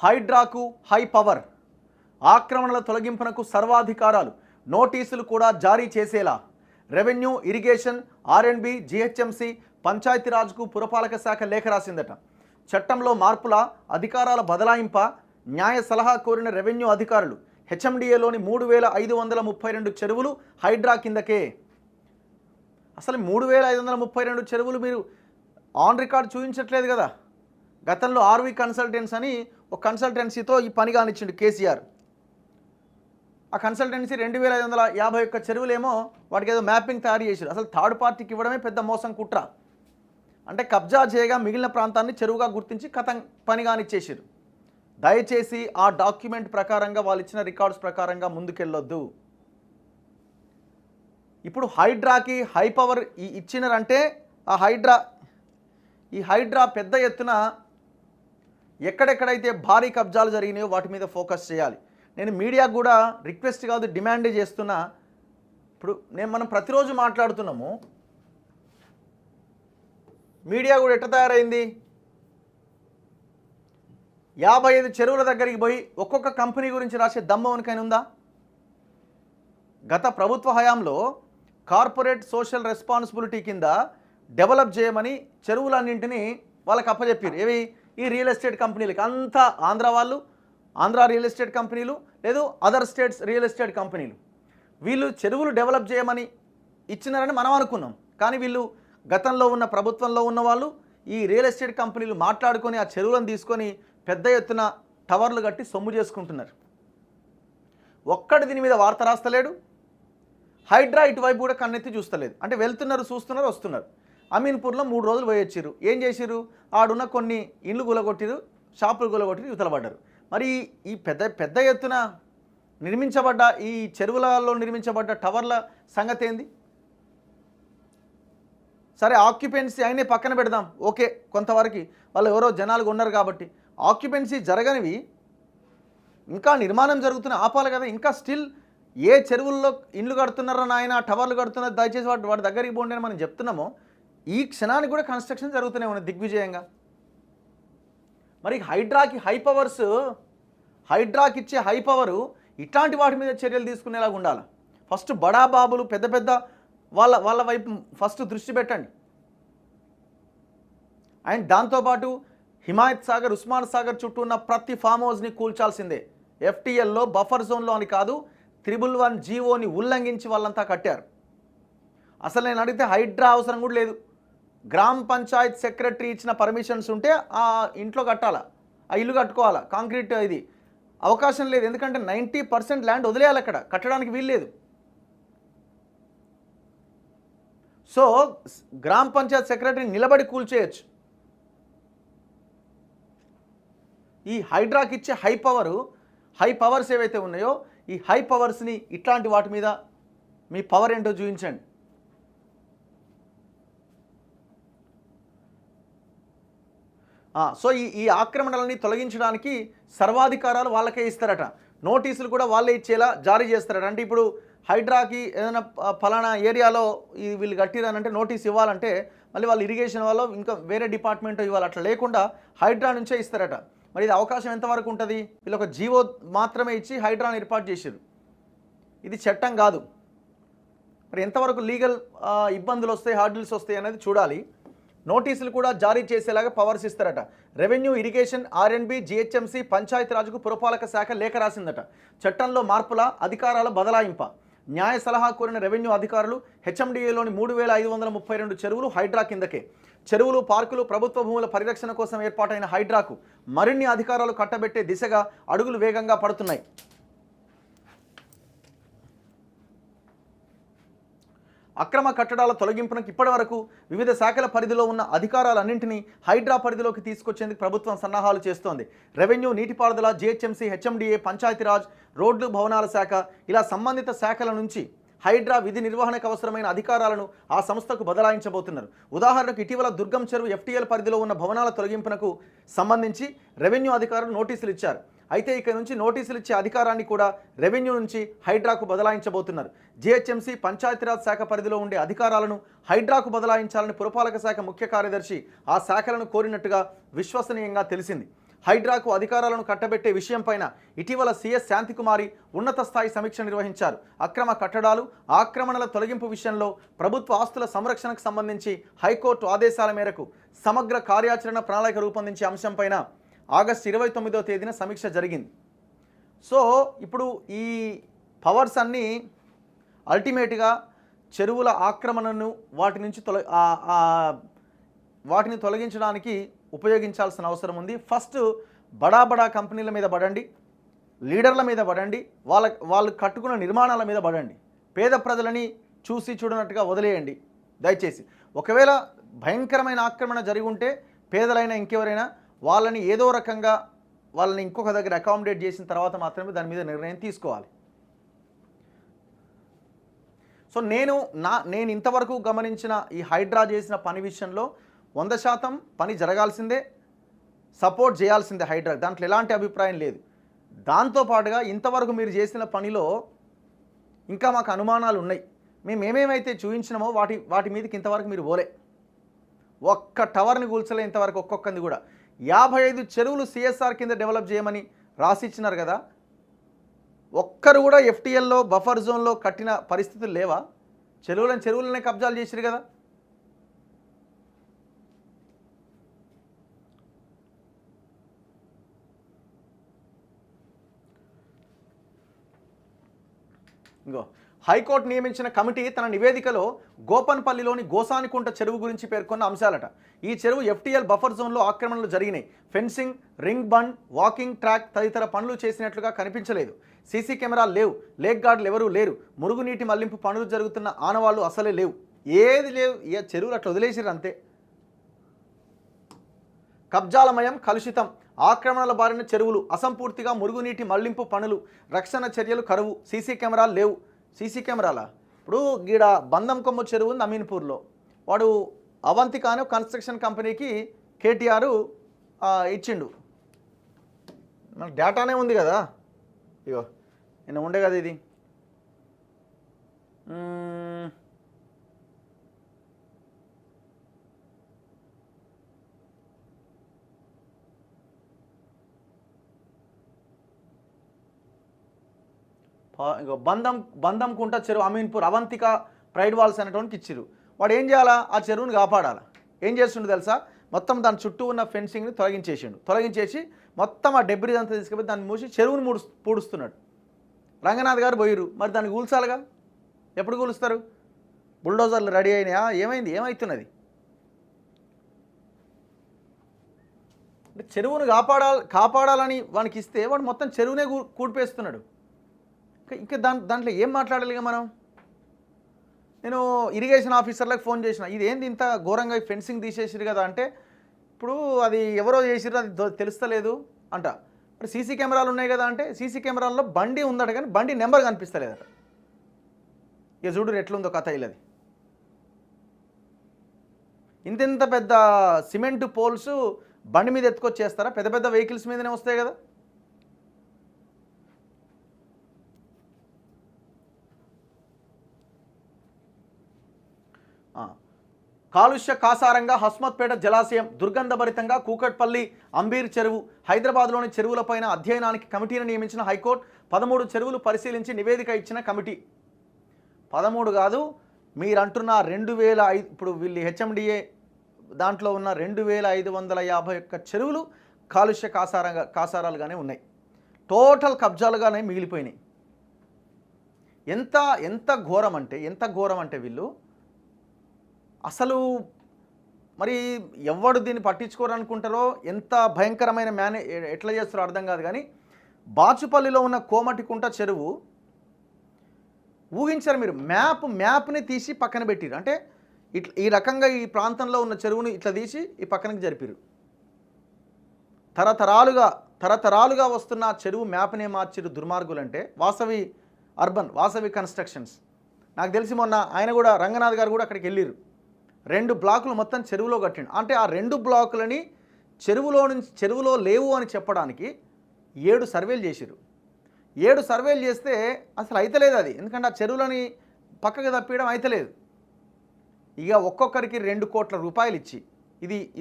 హైడ్రాకు high power, ఆక్రమణల తొలగింపునకు సర్వాధికారాలు, నోటీసులు కూడా జారీ చేసేలా రెవెన్యూ, ఇరిగేషన్, ఆర్ఎండ్బి, జిహెచ్ఎంసి, పంచాయతీరాజ్కు పురపాలక శాఖ లేఖ రాసిందట. చట్టంలో మార్పుల, అధికారాల బదలాయింప, న్యాయ సలహా కోరిన రెవెన్యూ అధికారులు. హెచ్ఎండిఏలోని 3532 చెరువులు హైడ్రా కిందకే. అసలు 3532 చెరువులు మీరు ఆన్ రికార్డ్ చూపించట్లేదు కదా. గతంలో ఆర్వి కన్సల్టెన్సీ అని ఒక కన్సల్టెన్సీతో ఈ పని కానిచ్చిండు కేసీఆర్. ఆ కన్సల్టెన్సీ 2551 చెరువులేమో వాటికి ఏదో మ్యాపింగ్ తయారు చేశారు. అసలు థర్డ్ పార్టీకి ఇవ్వడమే పెద్ద మోసం కుట్ర. అంటే కబ్జా చేయగా మిగిలిన ప్రాంతాన్ని చెరువుగా గుర్తించి పని కానిచ్చేసారు. దయచేసి ఆ డాక్యుమెంట్ ప్రకారంగా వాళ్ళు ఇచ్చిన రికార్డ్స్ ప్రకారంగా ముందుకెళ్ళొద్దు. ఇప్పుడు హైడ్రాకి హై పవర్ ఇచ్చినారంటే ఈ హైడ్రా పెద్ద ఎత్తున ఎక్కడెక్కడైతే భారీ కబ్జాలు జరిగినాయో వాటి మీద ఫోకస్ చేయాలి. నేను మీడియా కూడా రిక్వెస్ట్ కాదు, డిమాండ్ చేస్తున్నా. ఇప్పుడు మనం ప్రతిరోజు మాట్లాడుతున్నాము, మీడియా కూడా ఎట్ట తయారైంది? 55 చెరువుల దగ్గరికి పోయి ఒక్కొక్క కంపెనీ గురించి రాసే దమ్మవనికైనా ఉందా? గత ప్రభుత్వ హయాంలో కార్పొరేట్ సోషల్ రెస్పాన్సిబిలిటీ కింద డెవలప్ చేయమని చెరువులన్నింటినీ వాళ్ళకి అప్పచెప్పారు. ఏవి? ఈ రియల్ ఎస్టేట్ కంపెనీలకి. అంతా ఆంధ్ర రియల్ ఎస్టేట్ కంపెనీలు, లేదు అదర్ స్టేట్స్ రియల్ ఎస్టేట్ కంపెనీలు. వీళ్ళు చెరువులు డెవలప్ చేయమని ఇచ్చినారని మనం అనుకున్నాం. కానీ వీళ్ళు గతంలో ఉన్న ప్రభుత్వంలో ఉన్న వాళ్ళు ఈ రియల్ ఎస్టేట్ కంపెనీలు మాట్లాడుకొని ఆ చెరువులను తీసుకొని పెద్ద ఎత్తున టవర్లు కట్టి సొమ్ము చేసుకుంటున్నారు. ఒక్కడి దీని మీద వార్త రాస్తలేడు. హైడ్రా ఇటువైపు కూడా కన్నెత్తి చూస్తలేదు. అంటే వెళ్తున్నారు, చూస్తున్నారు, వస్తున్నారు. అమీన్పూర్లో 3 రోజులు పోయొచ్చారు. ఏం చేసిరు? ఆడున్న కొన్ని ఇండ్లు గులగొట్టిరు, షాపులు గులగొట్టిరు, యువతలబడ్డారు. మరి ఈ పెద్ద ఎత్తున నిర్మించబడ్డ ఈ చెరువులలో నిర్మించబడ్డ టవర్ల సంగతి ఏంది? సరే, ఆక్యుపెన్సీ అయినే పక్కన పెడదాం, ఓకే, కొంతవరకు వాళ్ళు ఎవరో జనాలుగా ఉన్నారు కాబట్టి. ఆక్యుపెన్సీ జరగనివి ఇంకా నిర్మాణం జరుగుతున్న ఆపాలి కదా. ఇంకా స్టిల్ ఏ చెరువుల్లో ఇండ్లు కడుతున్నారో నాయన, టవర్లు కడుతున్నారు, దయచేసి వాటి దగ్గరికి పోండి అని మనం చెప్తున్నామో, ఈ క్షణానికి కూడా కన్స్ట్రక్షన్ జరుగుతూనే ఉన్నాయి దిగ్విజయంగా. మరి హైడ్రాకి హై పవర్స్, హైడ్రాకి ఇచ్చే హై పవరు ఇట్లాంటి వాటి మీద చర్యలు తీసుకునేలాగా ఉండాలి. ఫస్ట్ బడాబాబులు పెద్ద వాళ్ళ వైపు ఫస్ట్ దృష్టి పెట్టండి. అండ్ దాంతోపాటు హిమాయత్ సాగర్, ఉస్మాన్ సాగర్ చుట్టూ ఉన్న ప్రతి ఫామ్ హౌస్ని కూల్చాల్సిందే. ఎఫ్టీఎల్లో, బఫర్ జోన్లో అని కాదు, 111 జీవోని ఉల్లంఘించి వాళ్ళంతా కట్టారు. అసలు నేను అడిగితే హైడ్రా అవసరం కూడా లేదు. గ్రామ పంచాయత్ సెక్రటరీ ఇచ్చిన పర్మిషన్స్ ఉంటే ఆ ఇంట్లో కట్టాలా, ఆ ఇల్లు కట్టుకోవాలా. కాంక్రీట్ ఇది అవకాశం లేదు. ఎందుకంటే 90% ల్యాండ్ వదిలేయాలి, అక్కడ కట్టడానికి వీల్లేదు. సో గ్రామ పంచాయత్ సెక్రటరీ నిలబడి కూల్చేయచ్చు. ఈ హైడ్రాకి ఇచ్చే హై పవర్స్ ఏవైతే ఉన్నాయో, ఈ హై పవర్స్ని ఇట్లాంటి వాటి మీద మీ పవర్ ఏంటో చూపించండి. సో ఈ ఆక్రమణలని తొలగించడానికి సర్వాధికారాలు వాళ్ళకే ఇస్తారట. నోటీసులు కూడా వాళ్ళే ఇచ్చేలా జారీ చేస్తారట. అంటే ఇప్పుడు హైడ్రాకి ఏదైనా ఫలానా ఏరియాలో వీళ్ళు కట్టిరనంటే నోటీస్ ఇవ్వాలంటే మళ్ళీ వాళ్ళు ఇరిగేషన్ వాళ్ళు ఇంకా వేరే డిపార్ట్మెంట్ ఇవ్వాలి. అట్లా లేకుండా హైడ్రా నుంచే ఇస్తారట. మరి ఇది అవకాశం ఎంతవరకు ఉంటుంది? వీళ్ళు ఒక జీవో మాత్రమే ఇచ్చి హైడ్రాను ఏర్పాటు చేశారు. ఇది చట్టం కాదు. మరి ఎంతవరకు లీగల్ ఇబ్బందులు వస్తాయి, హార్డిల్స్ వస్తాయి అనేది చూడాలి. నోటీసులు కూడా జారీ చేసేలాగా పవర్స్ ఇస్తారట. రెవెన్యూ, ఇరిగేషన్, ఆర్ఎండ్బి, జిహెచ్ఎంసి, పంచాయతీరాజ్కు పురపాలక శాఖ లేఖ రాసిందట. చట్టంలో మార్పుల, అధికారాల బదలాయింప, న్యాయ సలహా కోరిన రెవెన్యూ అధికారులు. హెచ్ఎండిఏలోని 3532 చెరువులు హైడ్రా కిందకే. చెరువులు, పార్కులు, ప్రభుత్వ భూముల పరిరక్షణ కోసం ఏర్పాటైన హైడ్రాకు మరిన్ని అధికారాలు కట్టబెట్టే దిశగా అడుగులు వేగంగా పడుతున్నాయి. అక్రమ కట్టడాల తొలగింపునకు ఇప్పటివరకు వివిధ శాఖల పరిధిలో ఉన్న అధికారాలన్నింటినీ హైడ్రా పరిధిలోకి తీసుకొచ్చేందుకు ప్రభుత్వం సన్నాహాలు చేస్తోంది. రెవెన్యూ, నీటిపారుదల, జిహెచ్ఎంసీ, హెచ్ఎండిఏ, పంచాయతీరాజ్, రోడ్లు, భవనాల శాఖ ఇలా సంబంధిత శాఖల నుంచి హైడ్రా విధి నిర్వహణకు అవసరమైన అధికారాలను ఆ సంస్థకు బదలాయించబోతున్నారు. ఉదాహరణకు ఇటీవల దుర్గం చెరువు ఎఫ్టీఎల్ పరిధిలో ఉన్న భవనాల తొలగింపునకు సంబంధించి రెవెన్యూ అధికారులు నోటీసులు ఇచ్చారు. అయితే ఇక నుంచి నోటీసులు ఇచ్చే అధికారాన్ని కూడా రెవెన్యూ నుంచి హైడ్రాకు బదలాయించబోతున్నారు. జిహెచ్ఎంసీ, పంచాయతీరాజ్ శాఖ పరిధిలో ఉండే అధికారాలను హైడ్రాకు బదలాయించాలని పురపాలక శాఖ ముఖ్య కార్యదర్శి ఆ శాఖలను కోరినట్టుగా విశ్వసనీయంగా తెలిసింది. హైడ్రాకు అధికారాలను కట్టబెట్టే విషయంపైన ఇటీవల సీఎస్ శాంతికుమారి ఉన్నత స్థాయి సమీక్ష నిర్వహించారు. అక్రమ కట్టడాలు, ఆక్రమణల తొలగింపు విషయంలో ప్రభుత్వ ఆస్తుల సంరక్షణకు సంబంధించి హైకోర్టు ఆదేశాల మేరకు సమగ్ర కార్యాచరణ ప్రణాళిక రూపొందించే అంశంపైన ఆగస్టు 29వ తేదీన సమీక్ష జరిగింది. సో ఇప్పుడు ఈ పవర్స్ అన్నీ అల్టిమేట్గా చెరువుల ఆక్రమణను వాటిని తొలగించడానికి ఉపయోగించాల్సిన అవసరం ఉంది. ఫస్ట్ బడా కంపెనీల మీద పడండి, లీడర్ల మీద పడండి, వాళ్ళు కట్టుకున్న నిర్మాణాల మీద పడండి. పేద ప్రజలని చూడనట్టుగా వదిలేయండి దయచేసి. ఒకవేళ భయంకరమైన ఆక్రమణ జరిగి ఉంటే పేదలైనా ఇంకెవరైనా వాళ్ళని ఏదో రకంగా వాళ్ళని ఇంకొక దగ్గర అకామిడేట్ చేసిన తర్వాత మాత్రమే దాని మీద నిర్ణయం తీసుకోవాలి. సో నేను ఇంతవరకు గమనించిన ఈ హైడ్రా చేసిన పని విషయంలో 100% పని జరగాల్సిందే, సపోర్ట్ చేయాల్సిందే హైడ్రా, దాంట్లో ఎలాంటి అభిప్రాయం లేదు. దాంతోపాటుగా ఇంతవరకు మీరు చేసిన పనిలో ఇంకా మాకు అనుమానాలు ఉన్నాయి. మేము ఏమేమైతే చూపించినామో వాటి మీదకి ఇంతవరకు మీరు పోలే. ఒక్క టవర్ని కూల్చలే ఇంతవరకు, ఒక్కొక్కది కూడా. 55 చెరువులు సిఎస్ఆర్ కింద డెవలప్ చేయమని రాసిచ్చినారు కదా, ఒక్కరు కూడా ఎఫ్టీఎల్లో బఫర్ జోన్లో కట్టిన పరిస్థితులు లేవా? చెరువులనే కబ్జాలు చేసిరు కదా. ఇంకో హైకోర్టు నియమించిన కమిటీ తన నివేదికలో గోపన్పల్లిలోని గోసానికుంట చెరువు గురించి పేర్కొన్న అంశాలట. ఈ చెరువు ఎఫ్టీఎల్ బఫర్ జోన్లో ఆక్రమణలు జరిగినాయి. Fencing, ring bund, walking track తదితర పనులు చేసినట్లుగా కనిపించలేదు. సీసీ కెమెరాలు లేవు, లేక్ గార్డులు ఎవరూ లేరు, మురుగునీటి మళ్లింపు పనులు జరుగుతున్న ఆనవాళ్లు అసలే లేవు, ఏది లేవు. చెరువులు అట్లా వదిలేసిరు అంతే. కబ్జాలమయం, కలుషితం, ఆక్రమణల బారిన చెరువులు, అసంపూర్తిగా మురుగునీటి మళ్లింపు పనులు, రక్షణ చర్యలు కరువు, సీసీ కెమెరాలు లేవు. సీసీ కెమెరాలా? ఇప్పుడు గీడ బంధం కొమ్ము చెరువు ఉంది అమీన్పూర్లో, వాడు అవంతిక అనే కన్స్ట్రక్షన్ కంపెనీకి కేటీఆర్ ఇచ్చిండు. మనకు డేటానే ఉంది కదా, ఇగో నిన్న ఉండే కదా ఇది. బంధం కుంట చెరువు అమీన్పూర్ అవంతిక ప్రైడ్ వాల్స్ అనేటువంటి ఇచ్చిరు. వాడు ఏం చేయాలా? ఆ చెరువుని కాపాడాలా. ఏం చేస్తుండే తెలుసా? మొత్తం దాని చుట్టూ ఉన్న ఫెన్సింగ్ని తొలగించేసి మొత్తం ఆ డెబ్రిజ్ అంతా తీసుకుపోయి దాన్ని మూసి చెరువుని పూడుస్తున్నాడు. రంగనాథ్ గారు పోయిరు, మరి దాన్ని కూల్చాలిగా. ఎప్పుడు కూలుస్తారు? బుల్డోజర్లు రెడీ అయినాయా? ఏమవుతున్నది? అంటే చెరువును కాపాడాలని వానికి ఇస్తే వాడు మొత్తం చెరువునే కూడిపేస్తున్నాడు. ఇంకా దాంట్లో ఏం మాట్లాడాలిగా మనం? నేను ఇరిగేషన్ ఆఫీసర్లకు ఫోన్ చేసిన, ఇది ఏంది ఇంత ఘోరంగా ఫెన్సింగ్ తీసేసిరు కదా అంటే, ఇప్పుడు అది ఎవరో చేసిరు అది తెలుస్తలేదు అంట. మరి సీసీ కెమెరాలు ఉన్నాయి కదా అంటే, సీసీ కెమెరాల్లో బండి ఉందట కానీ బండి నెంబర్ కనిపిస్తలేదట. ఇక చూడు ఎట్లుందో కథ. ఇలాది ఇంత పెద్ద సిమెంట్ పోల్స్ బండి మీద ఎత్తుకొచ్చేస్తారా? పెద్ద పెద్ద వెహికల్స్ మీదనే వస్తాయి కదా. కాలుష్య కాసారంగా హస్మత్పేట జలాశయం, దుర్గంధభరితంగా కూకట్పల్లి అంబీర్ చెరువు, హైదరాబాద్లోని చెరువులపైన అధ్యయనానికి కమిటీని నియమించిన హైకోర్టు 13 చెరువులు పరిశీలించి నివేదిక ఇచ్చిన కమిటీ. 13 కాదు, మీరంటున్న 2005, ఇప్పుడు వీళ్ళు హెచ్ఎండిఏ దాంట్లో ఉన్న 2551 చెరువులు కాలుష్య కాసారాలుగానే ఉన్నాయి. టోటల్ కబ్జాలుగానే మిగిలిపోయినాయి. ఎంత ఘోరం అంటే వీళ్ళు అసలు మరి ఎవడు దీన్ని పట్టించుకోరనుకుంటారో, ఎంత భయంకరమైన ఎట్లా చేస్తారో అర్థం కాదు. కానీ బాచుపల్లిలో ఉన్న కోమటికుంట చెరువు ఊహించారు మీరు? మ్యాప్ని తీసి పక్కన పెట్టిరు. అంటే ఈ రకంగా ఈ ప్రాంతంలో ఉన్న చెరువుని ఇట్లా తీసి ఈ పక్కనకి జరిపిరు. తరతరాలుగా వస్తున్న చెరువు మ్యాప్నే మార్చిరు దుర్మార్గులు. అంటే వాసవి కన్స్ట్రక్షన్స్. నాకు తెలిసి మొన్న ఆయన కూడా, రంగనాథ్ గారు కూడా అక్కడికి వెళ్ళిరు. 2 బ్లాకులు మొత్తం చెరువులో కట్టిండు. అంటే ఆ 2 బ్లాకులని చెరువులో లేవు అని చెప్పడానికి 7 సర్వేలు చేసిరు. 7 సర్వేలు చేస్తే అసలు అయితలేదు అది. ఎందుకంటే ఆ చెరువులని పక్కకు తప్పియడం అయితలేదు. ఇక ఒక్కొక్కరికి 2 కోట్ల రూపాయలు ఇచ్చి,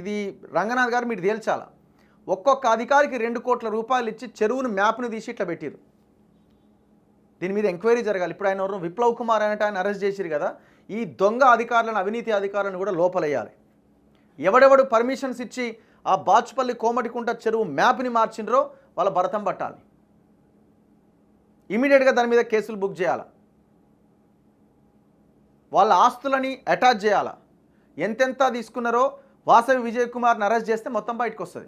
ఇది రంగనాథ్ గారు మీరు తేల్చాలా, ఒక్కొక్క అధికారికి 2 కోట్ల రూపాయలు ఇచ్చి చెరువును మ్యాప్ను తీసి ఇట్లా పెట్టిరు. దీని మీద ఎంక్వైరీ జరగాలి. ఇప్పుడు ఆయన ఎవరు విప్లవ్ కుమార్ అనేట ఆయన అరెస్ట్ చేసిరు కదా, ఈ దొంగ అధికారులను, అవినీతి అధికారులను కూడా లోపలేయాలి. ఎవడెవడు పర్మిషన్స్ ఇచ్చి ఆ బాచుపల్లి కోమటికుంట చెరువు మ్యాప్ని మార్చిండ్రో వాళ్ళ భరతం పట్టాలి. ఇమీడియట్గా దాని మీద కేసులు బుక్ చేయాలి. వాళ్ళ ఆస్తులని అటాచ్ చేయాలా. ఎంతెంత తీసుకున్నారో వాసవి విజయ్ కుమార్ని అరెస్ట్ చేస్తే మొత్తం బయటకు వస్తుంది.